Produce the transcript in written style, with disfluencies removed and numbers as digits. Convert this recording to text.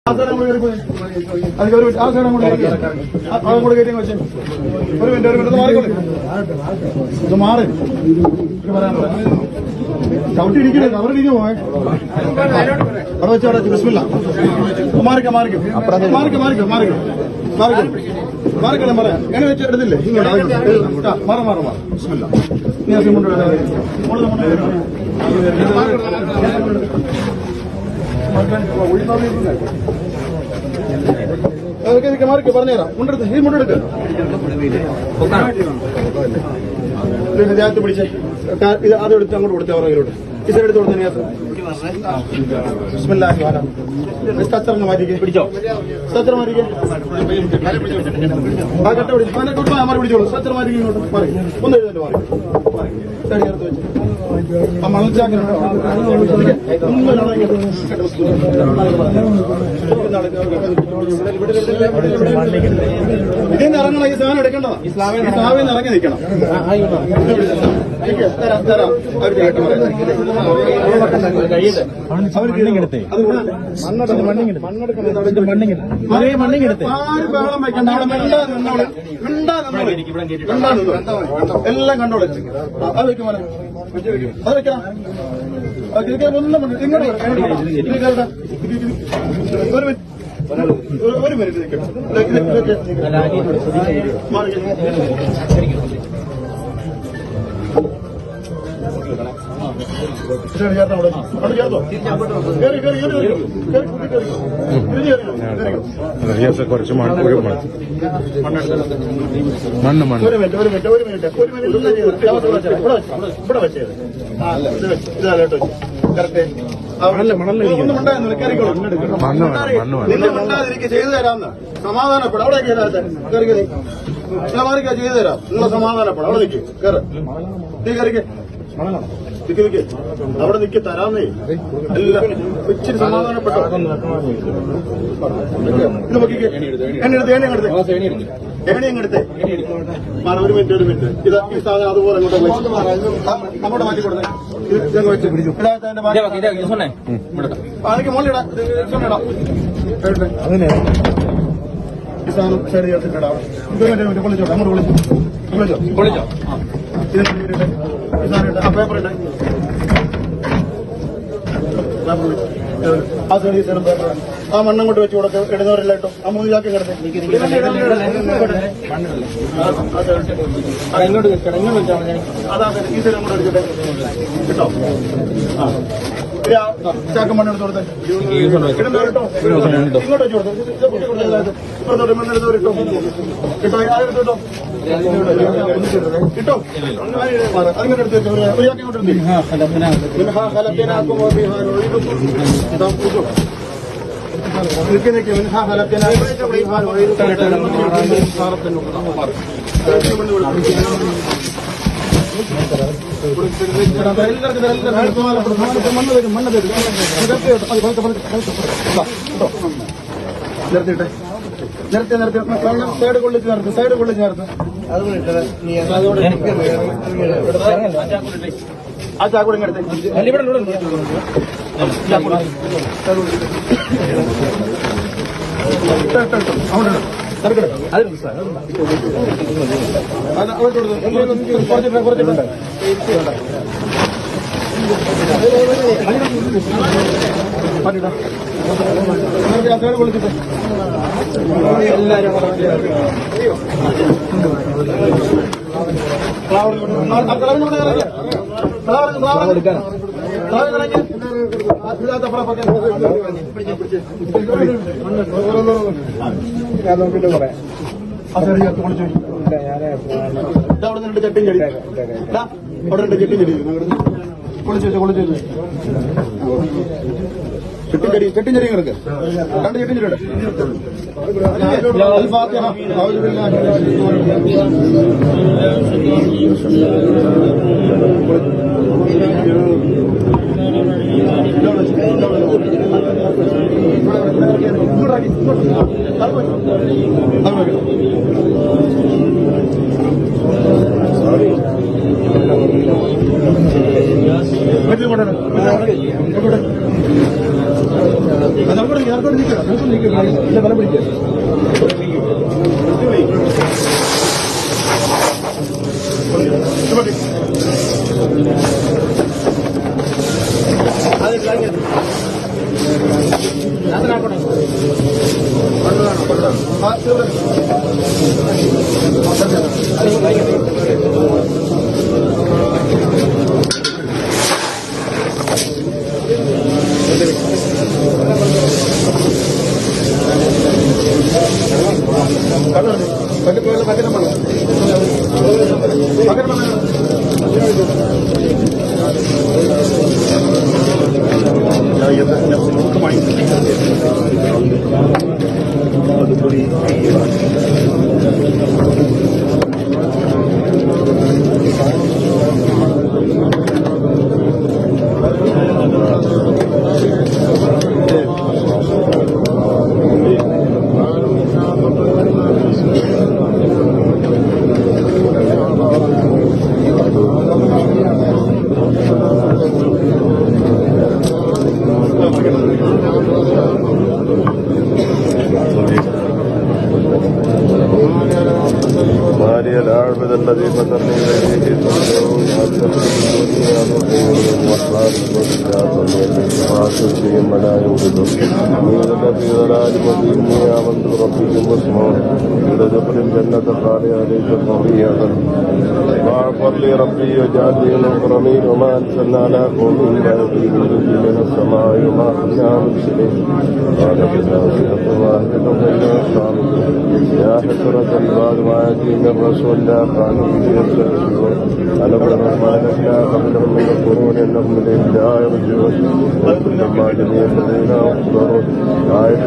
ആ സൈഡ് അങ്ങോട്ട് കയറ്റി വെച്ചേ. ഒരു മിനിറ്റ് മാറിക്കോളെ. ഇത് മാറി പറയാൻ ചവിട്ടി ഇരിക്കണേ. അവരിടിഞ്ഞു പോയെ. അവിടെ വെച്ച് അവിടെ ബിസ്മില്ല. മാറിക്കോ മാറിക്കോളെ പറയാം. എങ്ങനെ വെച്ച് എടുത്തില്ലേ? മാറി ബിസ്മില്ല. നീ മാറിക്കോ പറഞ്ഞുതരാം. മുണ്ടെടുത്ത് ഈ മുണ്ടെടുക്ക് ദേഹത്ത് പിടിച്ചേ. ഇത് ആദ്യം എടുത്ത് അങ്ങോട്ട് കൊടുത്തേ. അവരോട്ട് ഈ സൈഡ് എടുത്ത് കൊടുത്തേ. സ്ട്രക്ചറിന് മാറ്റിക്കേ. പിടിച്ചോ സ്ട്രക്ചർ മാറ്റിക്കേ. ആ കട്ട പിടിച്ചു. അതിനെ തൊട്ട് മാറി പിടിച്ചോളൂ. സ്ട്രക്ചർ മാറ്റി ഇങ്ങോട്ട് മാറി. ഒന്ന് എഴുന്നേറ്റ് മാറി സൈഡ് ചേർത്ത് വെച്ച് ആ മണൽച്ചാക്കിന് ഇതിന്ന് ഇറങ്ങണം. ഈ സാധനം എടുക്കേണ്ടതാ. ഇസ്ലാമിൽ നിന്ന് ഇറങ്ങി നിൽക്കണം. ആരും ബഹളം വയ്ക്കണ്ട. അവിടെ എല്ലാം കണ്ടോളെ. അത് വെക്കും മോനെ. അത് വെക്കണം. ഒന്നും ഇങ്ങോട്ട് ഒരു മിനിറ്റ് നിൽക്കണം. കുറച്ച് മണ്ണ് ഒരു മിനിറ്റ് ഇവിടെ വെച്ചത് ഇതാ കേട്ടോ. കറക്റ്റ് നിന്നെ ചെയ്തു തരാമെന്ന് സമാധാനപ്പെടാം. അവിടെ മാറിക്കാ ചെയ്തു തരാം. നിങ്ങൾ സമാധാനപ്പെടാം. അവിടെ നിൽക്ക്. കയറ്. നീ കയറിക്ക്. നിക്ക് അവിടെ നിൽക്കി തരാന്നേ. എല്ലാം ഇച്ചിരി സമാധാനപ്പെട്ടോ. ഇത് നോക്കിക്കേ. എണ്ണെടുത്ത് എങ്ങടുത്തേ മാറ. ഒരു മിനിറ്റ് ഇത് ഈ സാധനം അതുപോലെ അങ്ങോട്ട് മാറ്റി കൊടുത്തേ. അതിക്ക് മുകളിലിടാം. ഈ സാധനം സൈഡ് ചേർത്തിട്ടിടാം. പൊളിച്ചോട്ടെ. അങ്ങോട്ട് വിളിച്ചോ. ആ പേപ്പർ ഇട്ടേ. ആ സൈഡ് ഈ സൈഡും പേപ്പർ. ആ മണ്ണം കൊണ്ട് വെച്ച് കൊടുത്ത് ഇടുന്നവരില്ല കേട്ടോ. ആ 3 ചാക്കി കിടന്നേ. ഇങ്ങോട്ട് വെച്ചാൽ അതാ ഈ സൈഡ് അങ്ങോട്ട് എടുക്കട്ടെ കേട്ടോ. ആ ചാക്ക മണ്ണെടുത്ത് കൊടുത്തേ. ഇടുന്നവർ കേട്ടോ. ഇങ്ങോട്ട് വെച്ച് കൊടുത്തേ. ഇപ്പുറത്തോട്ട് മണ്ണെടുത്തവർ ഇട്ടോ. കിട്ടോ അതെടുത്തോ കിട്ടോ. അതിങ്ങോട്ട് എടുത്ത് വെച്ചോ. ഒരു ചാക്കി ഇങ്ങോട്ട് എടുത്തേ. നിർത്തിട്ടെ. നിർത്തി സൈഡ് കൊള്ളിച്ച് നിർത്ത്. സൈഡ് കൊള്ളിച്ച് നിർത്ത്. ആ ചാക്കൂടെ ഇങ്ങടുത്ത്. കുറച്ചിട്ടുണ്ട്. സൈഡ് കൊള്ളിച്ചിട്ട് എല്ലാരും നോക്കിട്ട് പറയാം. അവിടെ 2 ചട്ടിയും ചെടി. അവിടെ 2 ചട്ടിയും ചെടി പൊളിച്ചു ചട്ടിയും ചെടിയും കിടക്ക്. 2 ചട്ടിയും ചെടി. ആർക്കോട് നിൽക്കണം നമുക്ക് നിൽക്കില്ല ഇല്ല ബലം പിടിക്കുക ماري العابد الذي فترني إليه تدعو ولا يولد أميرك في ضلال مبين آمنت بربكم واسمعون ولدخل الجنة خاليا ليس فضيها واغفر لي ربي واجعل لي من المكرمين وما أنزلنا على قوم لا يقيمون من السماء وما كنا مرسلين قال كذلك واحدة بين الصالحين يا حسرة بعد ما يأتي من رسول لا كانوا به يستهزئون ألم يروا ما أهلكنا قبلهم من القرون إنهم إليه لا يرجعون ثم جميع الذين أحضروا